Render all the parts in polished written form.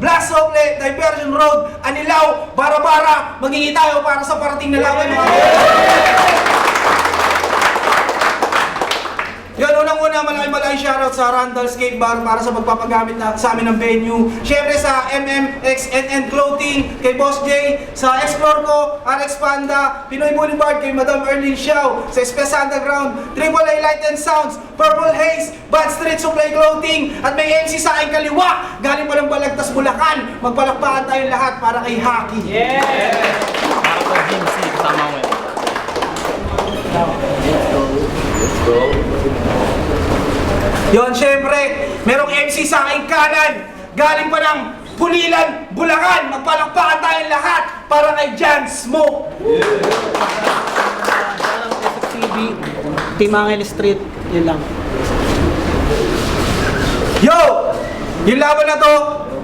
Blas Sople, Diversion Road, Anilao, Bara-Bara. Magiging tayo para sa parating na laban. Yun, unang-una, malaking shoutout sa Randall Skate Bar para sa pagpapagamit sa amin ng venue. Siyempre sa MMXNN Clothing, kay Boss J, sa Explore ko, RX Panda, Pinoy Boulevard, kay Madam Erlyn Xiao, sa Space Underground, AAA Light and Sounds, Purple Haze, Bad Street Supply Clothing, at may MC sa aking kaliwa, galing pa ng Balagtas, Bulacan. Magpalakpakan tayong lahat para kay Haki. Yeah! Para po GMC, kasama mo yun. Let's go. Yon, syempre, merong MC sa aking kanan, galing pa ng Pulilan, Bulacan. Magpalakpakan tayong lahat para kay Jan Smoke. TV, Team Angel Street, yun lang. Yo! Yung laban na to,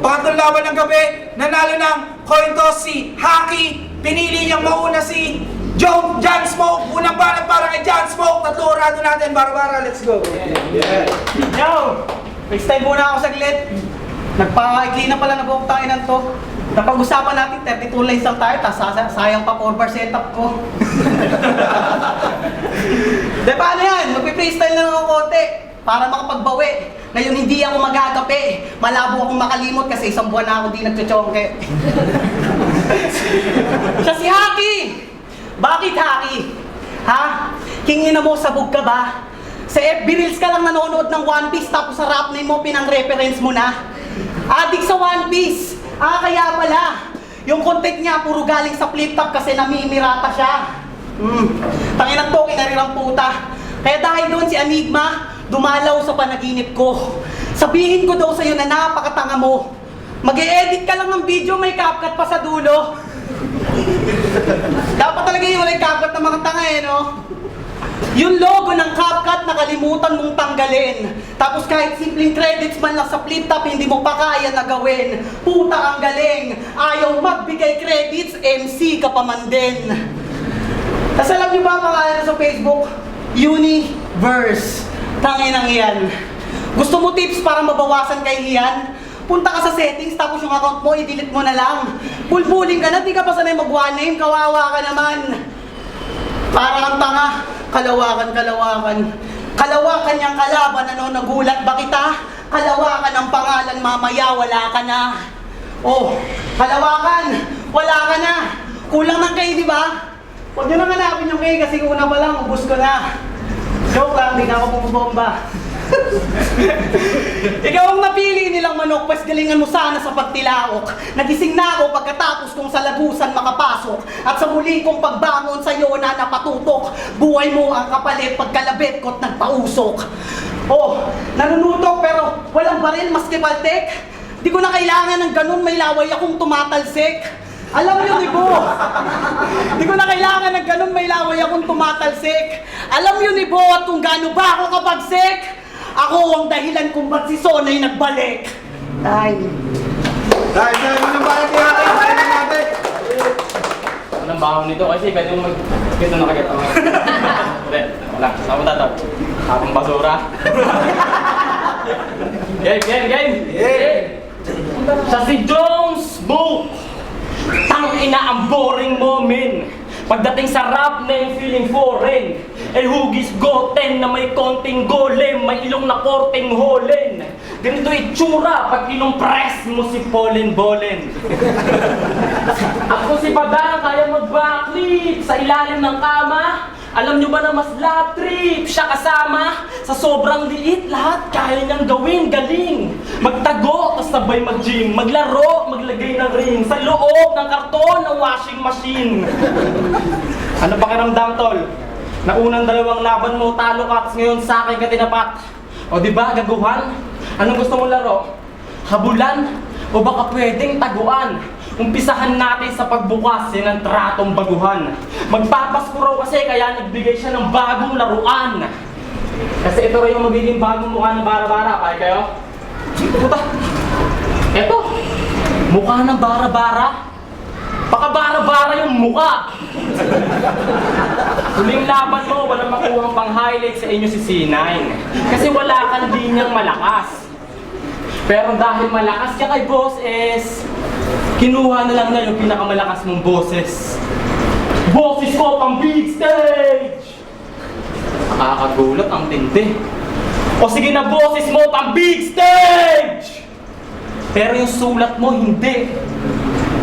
pangatlong laban ng gabi, nanalo ng coin toss si Haki. Pinili niyang mauna si Jan Smoke. Unang balat para kay Jan Smoke. Tatlo orado natin, bara-bara, let's go. Yo! Freestyle muna ako saglit. Nagpa-ikli na pala nag-uuktakin ng to. Napag-usapan natin, 32 lines lang tayo, tapos sayang pa 4 bar setup ko. De, paano yan? Magpi-freestyle na lang ako konti para makapagbawi. Ngayon hindi ako magagapi. Malabo akong makalimot kasi isang buwan na ako di nagchochongke. Siya si Haki! Bakit Haki? Ha? Kingin na mo, sabog ka ba? Sa FB Reels ka lang nanonood ng One Piece tapos sa rap name mo pinang-reference mo na? Adik sa One Piece! Kaya pala, yung content niya puro galing sa flip top kasi namimirata siya. Tanginang to, kinarirang puta. Kaya dahil doon si Enigma, dumalaw sa panaginip ko. Sabihin ko daw sa'yo na napakatanga mo. Mag-e-edit ka lang ng video, may CapCut pa sa dulo. Dapat talaga yung walang CapCut ng mga tanga no? Yung logo ng CapCut nakalimutan mong tanggalin. Tapos kahit simpleng credits man lang sa flip top, hindi mo pa kaya na gawin. Puta ang galing. Ayaw magbigay credits, MC ka pa man din. Tapos alam niyo ba ang pangalan sa Facebook? Universe. Tanginang iyan. Gusto mo tips para mabawasan kay iyan? Punta ka sa settings, tapos yung account mo, i-delete mo na lang. Bulbuling ka na, di ka pa sanay mag-one name, kawawa ka naman. Para kang tanga, kalawakan. Kalawakan niyang kalaban, nagulat ba kita? Kalawakan ang pangalan, mamaya wala ka na. Oh, kalawakan, wala ka na. Kulang ng kay, di ba? Huwag niyo nang hanapin yung kay kasi una pa lang, ubus ko na. Joke lang, di na ako pumubomba. Ikaw ang napili nilang manok, pues galingan mo sana sa pagtilaok. Nagising na ako pagkatapos kong sa lagusan makapasok. At sa muli kong pagbangon sa'yo na napatutok. Buhay mo ang kapalit pagkalabit ko't nagpausok. Oh, nanunutok pero walang baril maski paltek. Di ko na kailangan ng ganun, may laway akong tumatalsik. Alam niyo ni Bo, di ko na kailangan ng ganun, may laway akong tumatalsik. Alam niyo ni Bo at kung gaano ba ako kapagsik. Ako ang dahilan kung ba't si Sonay nagbalik. Dahil unang balat ni Haki, kailan natin. Anong baho nito? Kasi pwede mo mag-get na nakaget. Hindi, wala. Saan mo tatap? Habang basura. Game! Sa si Jones Book! Tangina ang boring mo, min! Pagdating sa rap na yung feeling foreign. Hugis goten na may konting golem, may ilong na korteng holen. Ganito itsura pag press mo si Polen Bolen. Ako si Badang, kaya mag-backflip sa ilalim ng kama. Alam nyo ba na mas lap trip siya kasama? Sa sobrang liit, lahat kaya niyang gawin, galing. Magtago, tas sabay mag-gym. Maglaro, maglagay ng ring. Sa loob ng karton ng washing machine. Ano pakiramdam, tol? Na unang dalawang laban mo, talo ka, tas ngayon sa akin ka tinapat. O diba, gaguhan? Anong gusto mong laro? Habulan? O baka pwedeng taguan? Umpisahan natin sa pagbukas, yan ang tratong baguhan. Magpapasko raw kasi kaya nagbigay siya ng bagong laruan. Kasi ito rin yung magiging bagong mukha ng bara-bara. Kaya kayo? Puta! Eto! Mukha ng bara-bara. Baka bara-bara yung mukha. Huling laban mo, walang makuhang pang-highlight sa inyo si C9. Kasi wala kang linyang malakas. Pero dahil malakas ka kay Boss S, kinuha na lang na yung pinakamalakas mong boses. Boses ko pang big stage! Nakakagulat ang tindi. O sige na, boses mo pang big stage! Pero yung sulat mo hindi.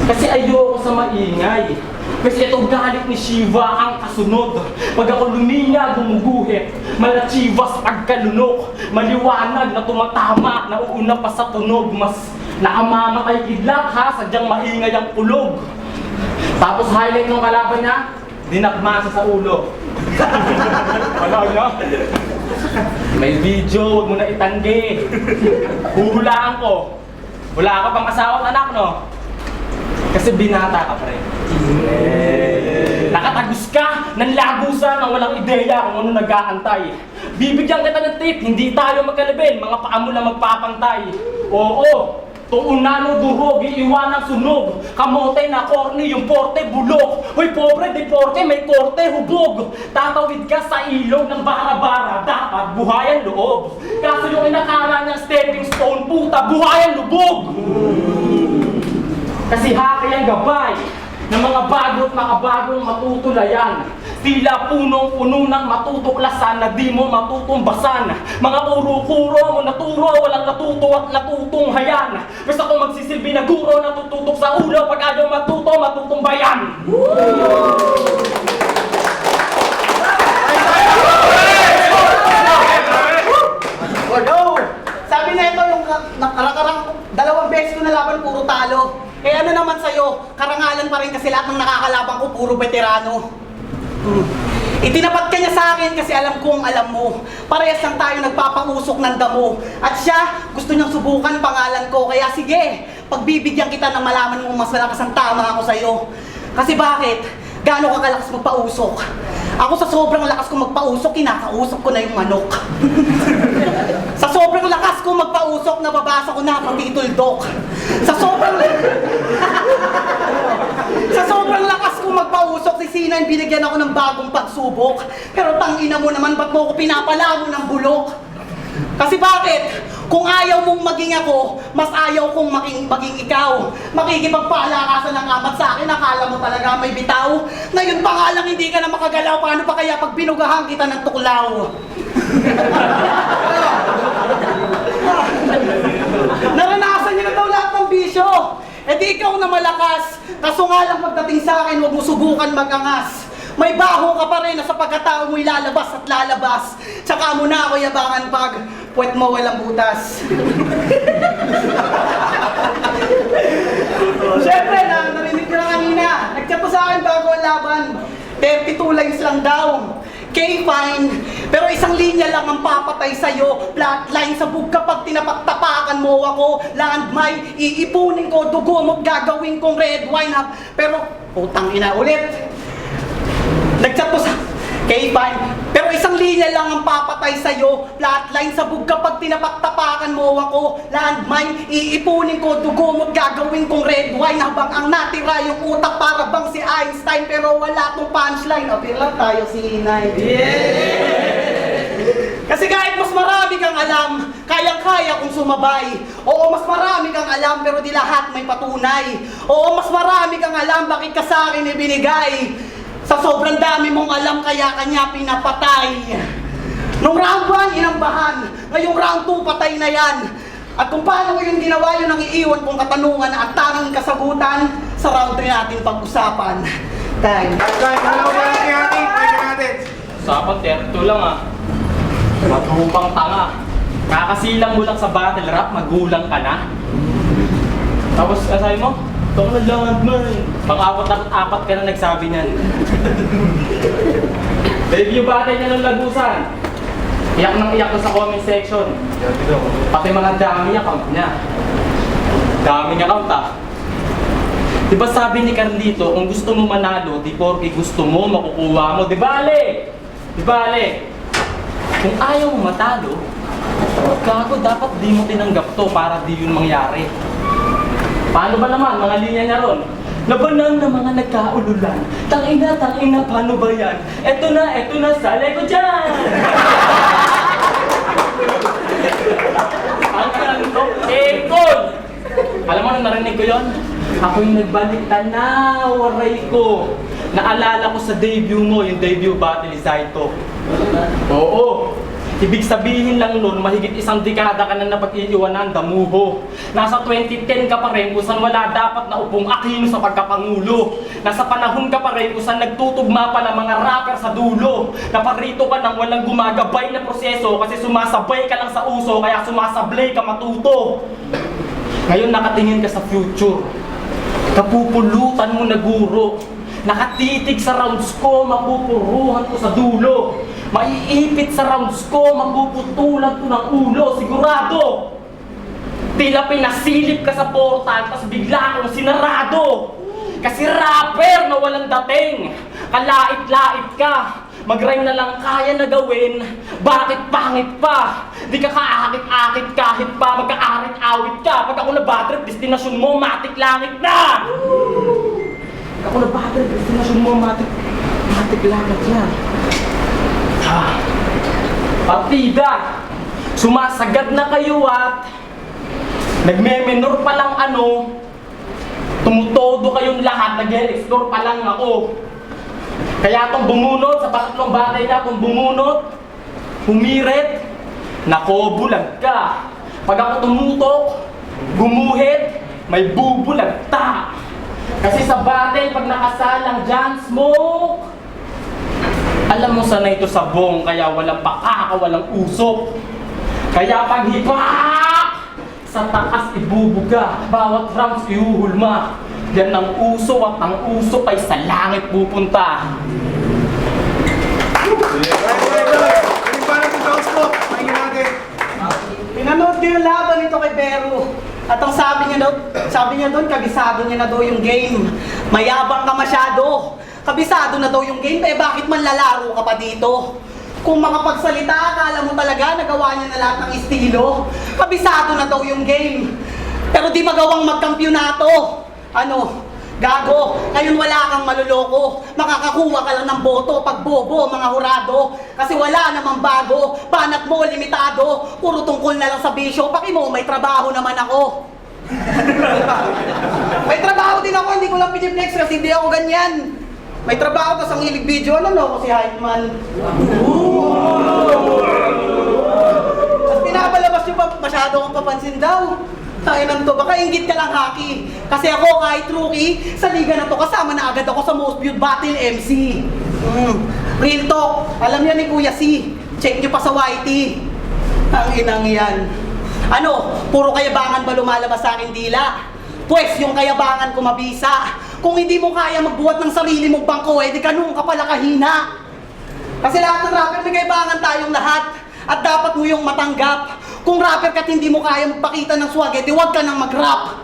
Kasi ayoko sa maingay. Kasi ito galit ni Shiva ang kasunod. Pag ako luminya, gumuguhit. Malachivas pagkalunok. Maliwanag na tumatama, nauuna pa sa tunog. Mas nakamamatay kidlat ha, sadyang maingay ang kulog. Tapos highlight ng kalaban niya, dinakmasa sa ulo. Wala niya. May video, huwag mo na itanggi. Huhulaan ko. Wala ka pang asawa at anak, no? Kasi binata ka pa rin. Nakatagos ka ng lagusan ng walang ideya kung ano nag-aantay. Bibigyan kita ng tip, hindi tayo magkalabin, mga paa mo lang magpapantay. Oo, tuunano durog, iiwan ang sunog. Kamote na corny, yung porte bulok. Hoy pobre, deporte, may korte, hubog. Tatawid ka sa ilog ng bara-bara, dapat buhayan loob. Kaso yung inakala niyang stepping stone, puta, buhayan lubog. Kasi haki ang gabay ng mga bago't makabagong matutulayan. Tila punong-puno ng matutuklasan na di mo matutumbasan. Mga kuro-kuro mo naturo, walang natuto at natutunghayan. Basta kung magsisilbi na guro, natututok sa ulo. Pag ayaw matuto, matutumbayan. Go! Sabi na ito yung nakakarang dalawang beses ko nalaban puro talo. Eh ano naman sa'yo, karangalan pa rin kasi lahat ng nakakalaban ko puro veterano. Itinapat ka niya sa akin kasi alam kong alam mo. Parehas lang tayo nagpapausok ng damo. At siya, gusto niyang subukan pangalan ko. Kaya sige, pagbibigyan kita ng malaman mo mas malakas ang tama ako sa'yo. Kasi bakit? Gaano ka kalakas magpausok? Ako sa sobrang lakas ko magpausok, kinakausok ko na yung manok. Sa sobrang lakas ko magpausok, nababasa ko na pati tuldok. Sa sobrang lakas ko magpausok, si Sinain binigyan ako ng bagong pagsubok. Pero tangina mo naman, ba't mo ko pinapalamo ng bulok? Kasi bakit? Kung ayaw mong maging ako, mas ayaw kong maging ikaw. Makikipagpalakasan ng amat sa akin, akala mo talaga may bitaw. Ngayon pa nga lang hindi ka na makagalaw, paano pa kaya pag binugahan kita ng tuklaw? Naranasan niyo na daw lahat ng bisyo. Eh di ikaw na malakas. Kaso nga lang pagdating sa akin, huwag mo subukan magangas. May baho ka pa rin na sa pagkatao mo ilalabas at lalabas. Tsaka mo na ako yabangan pag puwet mo walang butas. Siyempre, narinig ko na kanina. Nag-chat po sa akin bago ang laban. 32 lines lang daw. Okay, fine. Pero isang linya lang ang papatay sa'yo. Flatline sa bug kapag tinapaktapakan mo ako. Landmine, iipunin ko, dugo mo't gagawin kong red wine up. Pero, putang ina ulit. Nag-chat po sa... Okay, fine. Pero isang linya lang ang papatay sa'yo. Flatline sa bug kapag tinapaktapakan mo ako. Landmine, iipunin ko, dugo mo't gagawin kong red wine. Habang ang natira yung utak para bang si Einstein. Pero wala tong punchline. Appear lang tayo si Inay. Kasi kahit mas marami kang alam, kayang-kaya kong sumabay. Oo, mas marami kang alam pero di lahat may patunay. Oo, mas marami kang alam bakit ka sa akin ibinigay. Sa sobrang dami mong alam, kaya kanya pinapatay. Nung round 1, inambahan. Ngayong round 2, patay na yan. At kung paano ko yung ginawa, yun ang iiwan kong katanungan na at tanging kasagutan sa round 3 natin pag-usapan. Time. Usapan, terto lang ah. Matrupang tanga. Kakasilang mo lang sa battle rap, magulang ka na. Tapos, sabi mo? Ito na lang man. Pang-apat ka na nagsabi niyan. Review battle niya ng lagusan. Iyak nang iyak ko sa comment section. Pati mga dami account niya. Daming account ah. Diba sabi ni Carlito, kung gusto mo manalo, di porke gusto mo, makukuha mo. Di bale! Di bale! Kung ayaw mo matalo, gago, dapat di mo tinanggap to para di yun mangyari. Paano ba naman, mga linya niya ron? Labanan ng mga nagkaululan. Tangina, paano ba yan? Eto na, sali ko dyan! Ang no? Ekon! Alam mo nung narinig ko yon? Ako yung nagbalik tanaw, aray ko. Naalala ko sa debut mo, yung debut battle ni Zaito. Oo. Ibig sabihin lang nun, mahigit isang dekada ka na napag-iiwanan, damuho. Nasa 2010 ka pa rin kung saan wala dapat na upong Aquino sa pagkapangulo. Nasa panahon ka pa rin kung saan nagtutugma pa ng mga rapper sa dulo. Naparito ka nang walang gumagabay na proseso kasi sumasabay ka lang sa uso kaya sumasablay ka matuto. Ngayon nakatingin ka sa future. Kapupulutan mo na guro. Nakatitig sa rounds ko, mapupuruhan ko sa dulo. Maiipit sa rounds ko, mapuputulan ko ng ulo, sigurado. Tila pinasilip ka sa portal, tas bigla akong sinarado. Kasi rapper na walang dating, kalait-lait ka. Mag-rhyme na lang kaya na gawin, bakit pangit pa? Di ka kaakit-akit kahit pa magkaarit-awit ka. Pag ako na bad trip, destinasyon mo, matik langit na! Ako na bad trip, destinasyon mo, matik langit na. Partida, sumasagad na kayo at nagme-menor pa lang tumutodo kayong lahat, nag-explore pa lang ako. Kaya itong bumunot, sa tatlong batay na itong bumunot, humirit, nakobulag ka. Pag ako tumutok, gumuhit, may bubulagta. Kasi sa battle, pag nakasalang dyan, smoke, alam mo sanay ito sa bong, kaya walang pakaka, walang usok. Kaya pag hipak, sa taas ibubuga, bawat rounds ihuhulma. Yan ang uso at ang usok ay sa langit pupunta. Pinanood ko yung laban nito kay Bero. At ang sabi niya doon, kabisado niya na daw yung game. Mayabang ka masyado. Kabisado na daw yung game, eh bakit man lalaro ka pa dito? Kung makapagsalita, akala mo talaga nagawa niya na lahat ng estilo. Kabisado na daw yung game. Pero di magawang magkampyonato. Gago, ngayon wala kang maluloko. Makakakuha ka lang ng boto pag bobo, mga hurado. Kasi wala namang bago, banat mo limitado. Puro tungkol na lang sa bisyo, paki mo may trabaho naman ako. May trabaho din ako, hindi ko lang piniplex kasi hindi ako ganyan. May trabaho, tas ang hilig video, ako si Hype Man. Tapos pinapalabas nyo pa, masyado akong papansin daw. Tayo to, baka inggit ka lang haki. Kasi ako kahit rookie, sa liga na to kasama na agad ako sa Most Viewed Battle MC. Real talk, alam yan ni Kuya C. Check nyo pa sa YT. Ang inang yan. Puro kayabangan ba lumalabas sa akin dila? Pwes yung kayabangan ko mabisa. Kung hindi mo kaya magbuhat ng sarili mong bangko, di ganun ka pala kahina. Kasi lahat ng rapper may kayabangan tayong lahat. At dapat mo yung matanggap. Kung rapper ka't hindi mo kaya magpakita ng swag, di wag ka nang mag-rap.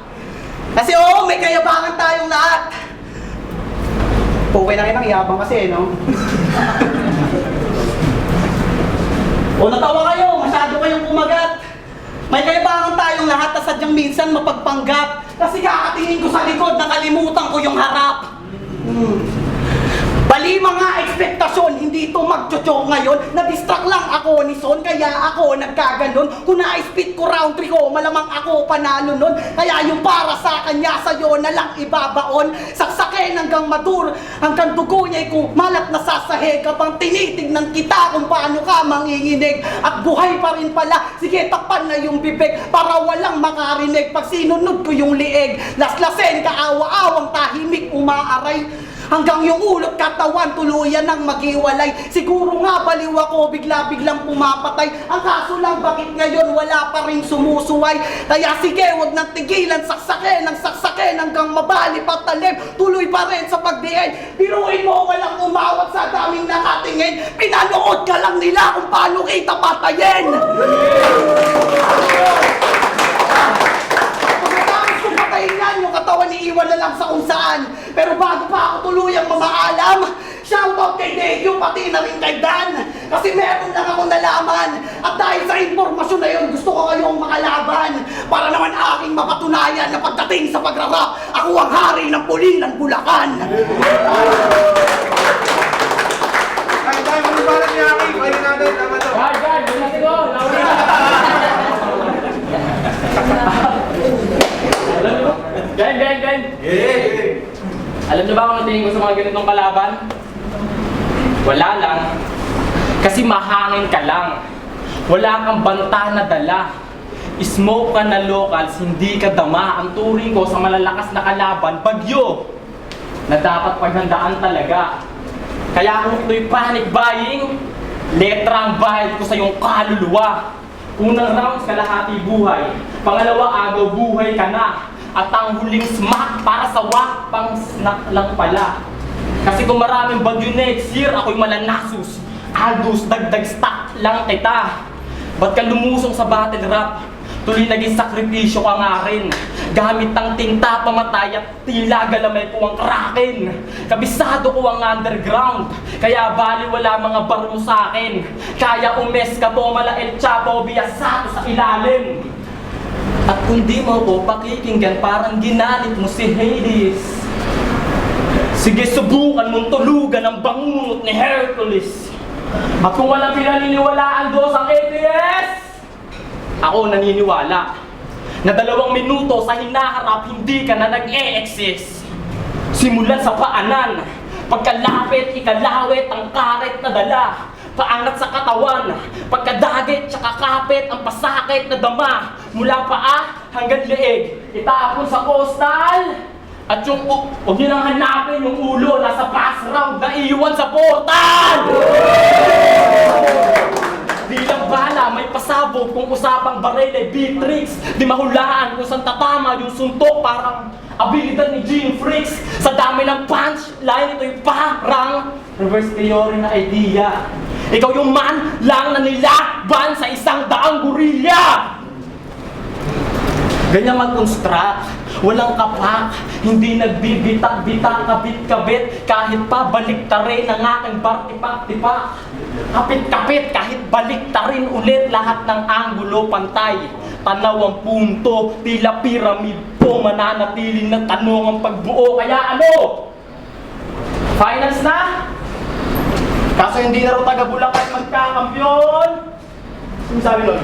Kasi may kayabangan tayong lahat. Okay na kitang yabang kasi, no? Natawa kayo, masyado kayong kumagat. May kayabangan tayong lahat na sadyang minsan mapagpanggap. Kasi kakatingin ko sa likod, nakalimutan ko yung harap. Bali mga ekspektasyon, hindi ito magchocho ngayon. Na-distract lang ako ni Son, kaya ako nagkaganon. Kung na-spit ko round 3 ko, malamang ako panalo nun. Kaya yung para sa kanya, sa'yo na lang ibabaon. Saksakin hanggang madur, hanggang dugo niya'y kumalat na sasahig. Kapang tinitignan kita kung paano ka manginginig. At buhay pa rin pala, sige takpan na yung bibig para walang makarinig. Pag sinunod ko yung liig, laslasin kaawa-awang tahimik umaaray. Hanggang yung ulot katawan tuluyan ng maghiwalay. Siguro nga baliw ako, bigla-biglang pumapatay. Ang kaso lang bakit ngayon wala pa rin sumusuway. Kaya sige, wag nang tigilan, saksakin ng saksakin hanggang mabali patalim. Tuloy pa rin sa pagdiin. Biruin mo walang umawat sa daming nakatingin. Pinanood ka lang nila kung paano kita patayin. Yan, yung katawan ni Iwan na lang sa kung saan. Pero bago pa ako tuluyang mamaalam, shoutout kay Degyo, pati na rin kay Dan. Kasi meron lang akong nalaman. At dahil sa informasyon na yun, gusto ko kayong makalaban. Para naman aking mapatunayan na pagdating sa pagrarap, ako ang hari ng Pulilan, Bulacan. Kaya tayo manubalan niya, Aki. Kaya natin, tama to. Guard, yun na siguro. Alam nyo? Gang! Alam nyo ba kung ano tingin ko sa mga ganitong kalaban? Wala lang. Kasi mahangin ka lang. Wala kang banta na dala. Smoke ka na locals, hindi ka dama. Ang turing ko sa malalakas na kalaban, bagyo, na dapat paghandaan talaga. Kaya kung ito'y panic buying, letrang bayad ko sa iyong kaluluwa. Unang rounds, kalahati buhay. Pangalawa, agaw buhay ka na. At ang huling smack para sa wak, pang snack lang pala. Kasi kung maraming bagyo next year, ako'y malanasus. Aldous, dagdag stock lang kita. Ba't ka lumusong sa battle rap? Tuloy naging sakripisyo ka nga rin. Gamit ang tinta, pamatay at tila galamay ko ang kraken. Kabisado ko ang underground, kaya bali wala mga baro sa akin. Kaya umes ka po mala El Chapo, biyasato sa ilalim. At kung di mo ko pakikinggan, parang ginalit mo si Hades. Sige, subukan mong tulugan ang bangungot ni Hercules. At kung walang pinaniniwalaan doon sa ATS, ako naniniwala na 2 minuto sa hinaharap hindi ka na nag-e-exist. Simulan sa paanan, pagkalapit, ikalawit ang karet na dala. Paangat sa katawan, pagkadagit, tsaka kapit ang pasakit na dama. Mula paa hanggang leeg, itapon sa coastal. At yung, huwag nyo nang hanapin yung ulo, nasa pass round na iwan sa portal! Di lang bala, may pasabog kung usapang baril ay Beatrix. Di mahulaan kung saan tatama yung suntok, parang abilidad ni Gene Freaks. Sa dami ng punchline, ito'y parang reverse theory na idea. Ikaw yung man lang na nilakban sa 100 gorilla. Ganyan mag-construct, walang kapak, hindi nagbibitak-bitak, kabit-kabit, kahit pa baliktarin ang aking bar-tipak-tipak. Kapit-kapit, kahit baliktarin ulit lahat ng anggulo pantay. Tanaw ang punto, tila pyramid po, mananatiling ng tanong ang pagbuo. Kaya ano? Finals na? Kaso hindi na rin taga-Bulacan magkakampyon. Ano sabi nun?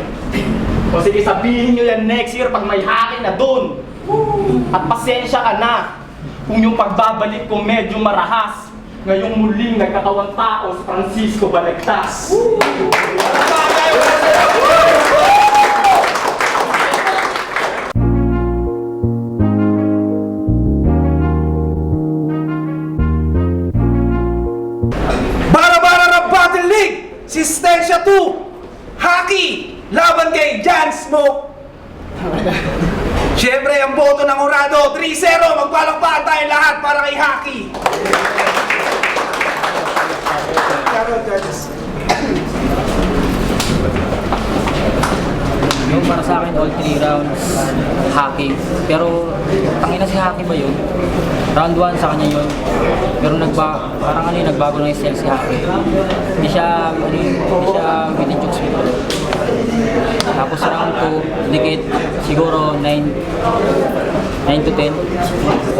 O sige, sabihin nyo yan next year pag may haki na dun. At pasensya ka na kung yung pagbabalik ko medyo marahas. Ngayong muling nagkatawang tao si Francisco Balagtas. Bara-bara ng Battle League! Sistensya 2! Hockey! Laban kay Jan Smoke! Siyempre, ang boto ng Urado, 3-0! Magpalakpakan tayo lahat para kay Hockey! Carol, judges. Yung para sa akin, all 3 rounds, Hockey. Pero, tangina si Hockey ba yun? Round 1 sa kanya yun. Pero parang nagbago ng style si Hockey. Hindi siya within jokes mo. Tapos sa round 2, dikit, siguro 9 to 10.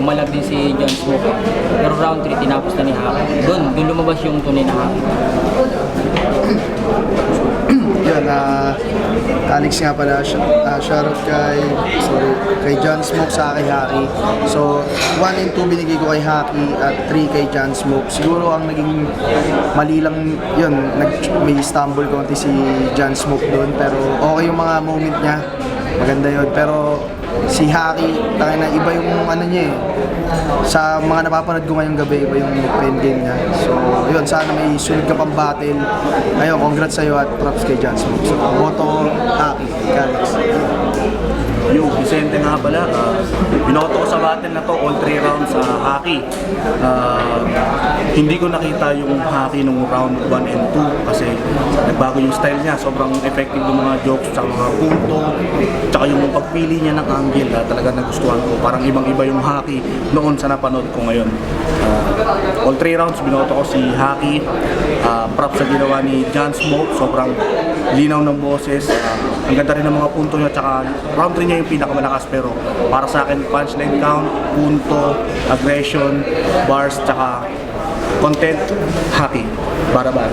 Umalag din si John Smoke. Pero round 3, tinapos na ni Hockey. Doon lumabas yung tunay na Hockey. Yun, Alex nga pala, shoutout kay John Smoke sa kay Hockey. So, 1 and 2 binigay ko kay Hockey at 3 kay John Smoke. Siguro ang naging mali lang yun, may stumble konti si John Smoke doon, pero okay yung mga moment niya, maganda yun. Pero si Hockey, tangina, iba yung ano niya eh. Sa mga napapanood ko ngayong gabi, iba yung pen game niya. So, yun, sana may sunod ka pang battle. Ayun, congrats sa'yo at props kay John Smoke. So, boto Hockey, Alex. Yung Vicente nga pala, binoto ko sa battle na to, all 3 rounds sa Hockey. Hindi ko nakita yung Hockey nung round 1 and 2 kasi nagbago yung style niya. Sobrang effective yung mga jokes, tsaka mga punto, tsaka yung pagpili niya ng angle, talaga nagustuhan ko. Parang ibang-iba yung Hockey noon sa napanood ko ngayon. All 3 rounds, binoto ko si Hockey. Props sa ginawa ni John Smoke, sobrang linaw ng boses. Ang ganda rin ng mga punto niya, tsaka round 3 niya yung pinakamalakas, pero para sa akin, punchline count, punto, aggression, bars, tsaka content, Hockey. Bara-bara.